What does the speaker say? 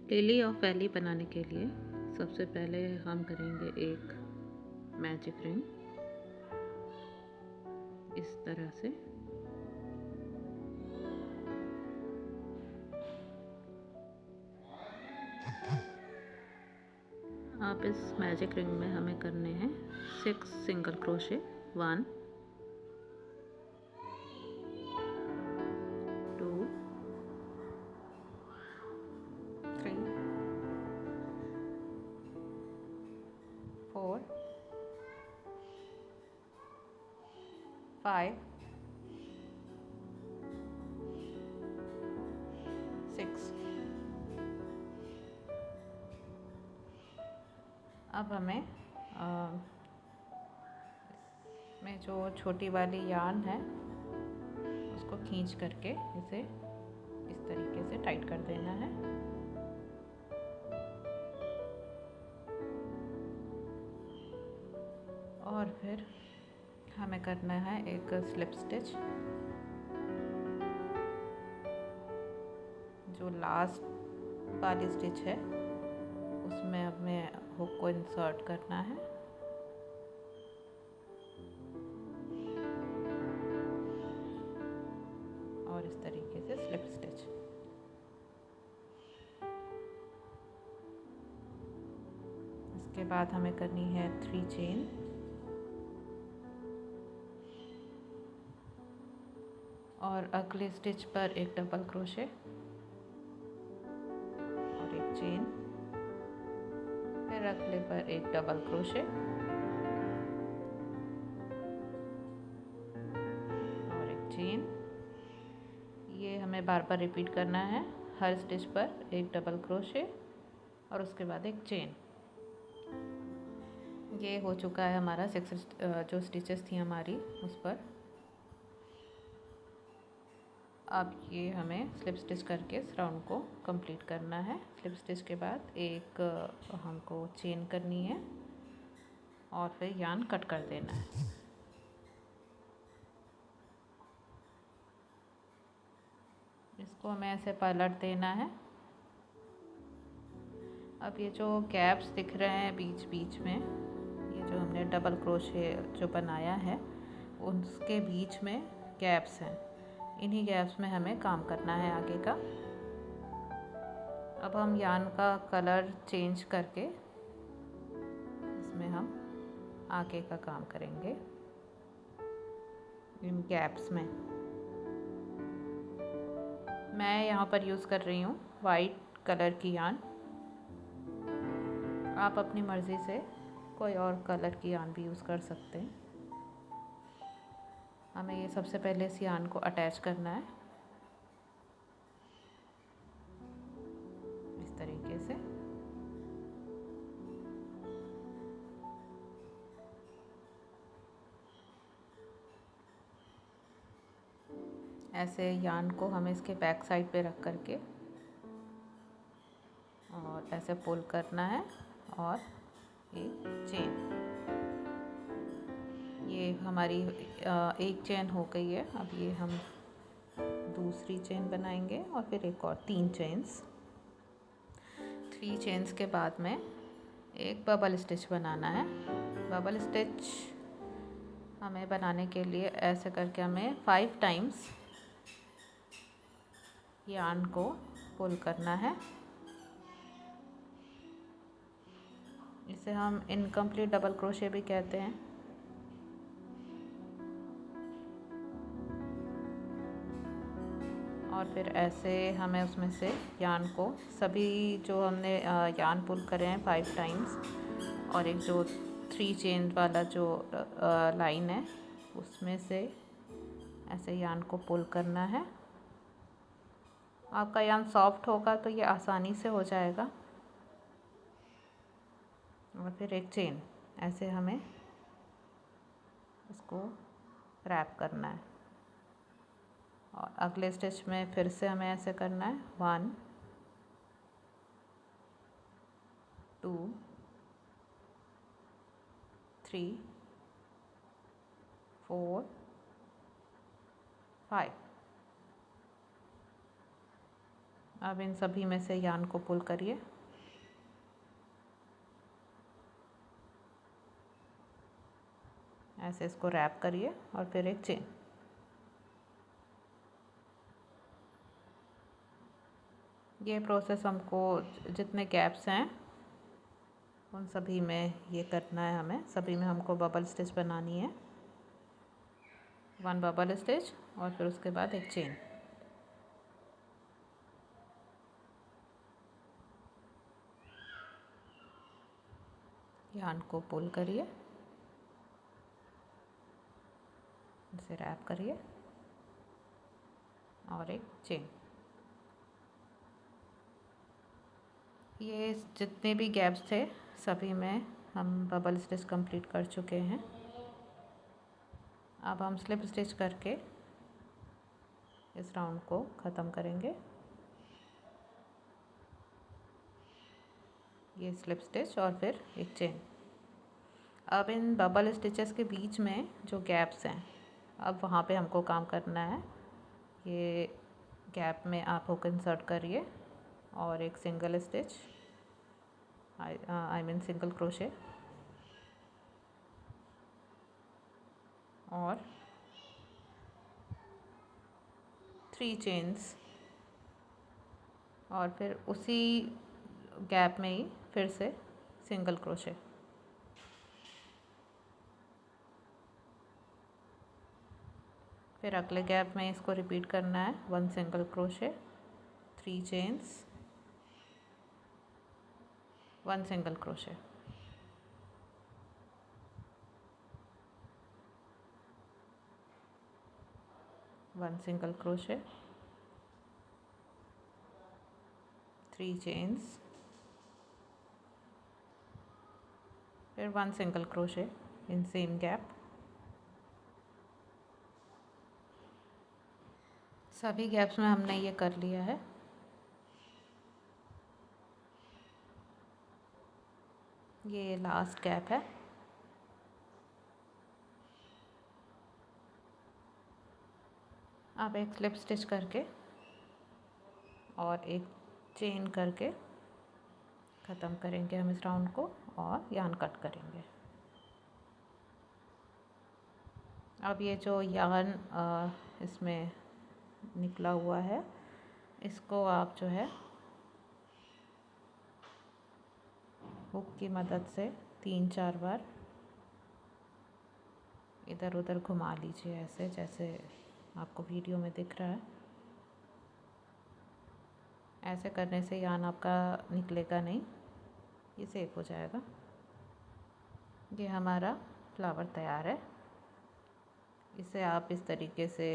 Lily of valley बनाने के लिए सबसे पहले हम करेंगे एक मैजिक रिंग इस तरह से। आप इस मैजिक रिंग में हमें करने हैं 6 सिंगल क्रोशे। 1 2 3 4 5 6। अब हमें इसमें जो छोटी वाली यार्न है उसको खींच करके इसे इस तरीके से टाइट कर देना है। और फिर हमें करना है एक स्लिप स्टिच। जो लास्ट वाली स्टिच है उसमें हमें हुक को इंसर्ट करना है और इस तरीके से स्लिप स्टिच। इसके बाद हमें करनी है 3 चेन और अगले स्टिच पर एक डबल क्रोशे और एक चेन, फिर अगले पर एक डबल क्रोशे और एक चेन। ये हमें बार बार रिपीट करना है। हर स्टिच पर एक डबल क्रोशे और उसके बाद एक चेन। ये हो चुका है हमारा 6 जो स्टिचेस थी हमारी उस पर। अब ये हमें स्लिप स्टिच करके इस राउंड को कंप्लीट करना है। स्लिप स्टिच के बाद एक हमको चेन करनी है और फिर यार्न कट कर देना है। इसको हमें ऐसे पलट देना है। अब ये जो गैप्स दिख रहे हैं बीच बीच में, ये जो हमने डबल क्रोशे जो बनाया है उसके बीच में गैप्स हैं। इन्हीं गैप्स में हमें काम करना है आगे का। अब हम यार्न का कलर चेंज करके इसमें हम आगे का काम करेंगे इन गैप्स में। मैं यहाँ पर यूज़ कर रही हूँ वाइट कलर की यार्न। आप अपनी मर्ज़ी से कोई और कलर की यार्न भी यूज़ कर सकते हैं। हमें ये सबसे पहले इस यार्न को अटैच करना है इस तरीके से। ऐसे यार्न को हमें इसके बैक साइड पे रख करके और ऐसे पुल करना है और एक चेन। ये हमारी एक चेन हो गई है। अब ये हम दूसरी चेन बनाएंगे और फिर एक और 3 चेन्स। 3 चेन्स के बाद में एक बबल स्टिच बनाना है। बबल स्टिच हमें बनाने के लिए ऐसे करके हमें 5 टाइम्स यार्न को पुल करना है। इसे हम इनकम्प्लीट डबल क्रोशे भी कहते हैं। और फिर ऐसे हमें उसमें से यार्न को सभी जो हमने यार्न पुल करे हैं 5 टाइम्स और एक जो 3 चेन वाला जो लाइन है उसमें से ऐसे यार्न को पुल करना है। आपका यार्न सॉफ्ट होगा तो ये आसानी से हो जाएगा। और फिर एक चेन, ऐसे हमें इसको रैप करना है। और अगले स्टिच में फिर से हमें ऐसे करना है 1 2 3 4 5। अब इन सभी में से यान को पुल करिए। ऐसे इसको रैप करिए और फिर एक चेन। ये प्रोसेस हमको जितने गैप्स हैं उन सभी में ये करना है हमें। सभी में हमको बबल स्टिच बनानी है। 1 बबल स्टिच और फिर उसके बाद एक चेन। यार्न को पुल करिए, इसे रैप करिए और एक चेन। ये जितने भी गैप्स थे सभी में हम बबल स्टिच कंप्लीट कर चुके हैं। अब हम स्लिप स्टिच करके इस राउंड को ख़त्म करेंगे। ये स्लिप स्टिच और फिर एक चेन। अब इन बबल स्टिचेस के बीच में जो गैप्स हैं अब वहाँ पे हमको काम करना है। ये गैप में आप हुक इंसर्ट करिए और एक single stitch I mean single crochet और 3 चेन्स और फिर उसी गैप में ही फिर से सिंगल क्रोशे। फिर अगले गैप में इसको रिपीट करना है। 1 single crochet, 3 chains, 1 single crochet. One single crochet, 3 chains, फिर 1 single crochet in same gap. सभी गैप्स में हमने ये कर लिया है। ये लास्ट गैप है। अब एक स्लिप स्टिच करके और एक चेन करके ख़त्म करेंगे हम इस राउंड को और यार्न कट करेंगे। अब ये जो यार्न इसमें निकला हुआ है इसको आप जो है हुक की मदद से 3-4 बार इधर उधर घुमा लीजिए, ऐसे जैसे आपको वीडियो में दिख रहा है। ऐसे करने से यार्न आपका निकलेगा नहीं, ये सेफ हो जाएगा। ये हमारा फ्लावर तैयार है। इसे आप इस तरीके से